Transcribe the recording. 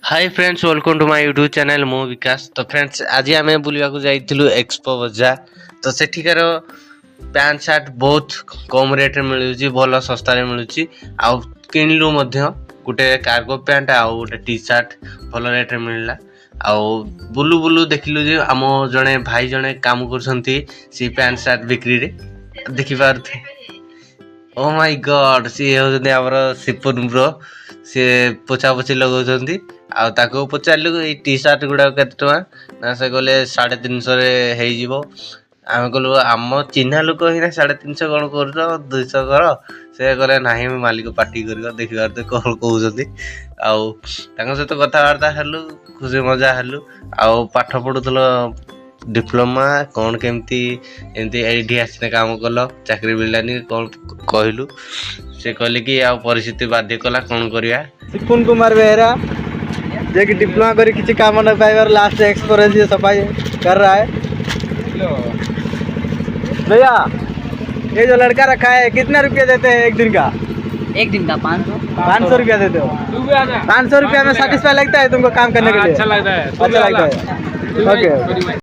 Hi friends, welcome to my YouTube channel मो विकास। तो friends आज आम बुलवाक जाइलु एक्सपो बजार। तो सेठिकार पैंट शर्ट बहुत कम रेट मिलूँ, भल सस्ता मिलूँ। आउ किणलु गोटे कार्गो पैंट आउ गोटे टी शर्ट भल रेट मिलला। आउ बुलू बुलू देखिलु जे आम जड़े भाई जड़े काम कर पैंट शर्ट बिक्री रे देखि पारथे। ओ माय गॉड, सी होउछन्ती हमर सिपुन ब्रो। सी पोछा पोछी लगाउछन्ती। आउ ताको पचारलु ए टी शर्ट गुडा केते टका ना, से कहले 350 रे हेई जिवो। आमे कहलु आम चिन्हा लोक ही 350 कोन करछो 200 कर। से कहले नाही मालिक पार्टी करियो, देखिबार त कोन कहउछन्ती। आउ ताको सहित कथा वार्ता हलु, खुशी मजा हलु। आउ पाठ पढुतलो डिप्लोमा कौन केमती एमती एठी आसिने काम कल चाकरी मिललानी कौन कहलु। से कहले कि आ परिस्थिति बाध्य कला कौन करिया। सिपुन कुमार बेहरा जे कि डिप्लोमा करी किसी काम न पाइबार लास्ट एक्सपीरियंस ये सफाई कर रहा है। भैया ये जो लड़का रखा है कितना रुपया देते हैं एक दिन का? एक दिन का 500 रुपया देते हो। 500 रुपया में सेटिस्फाई लगता है तुमको काम करने के लिए? अच्छा लगता है। अच्छा लगता है। ओके।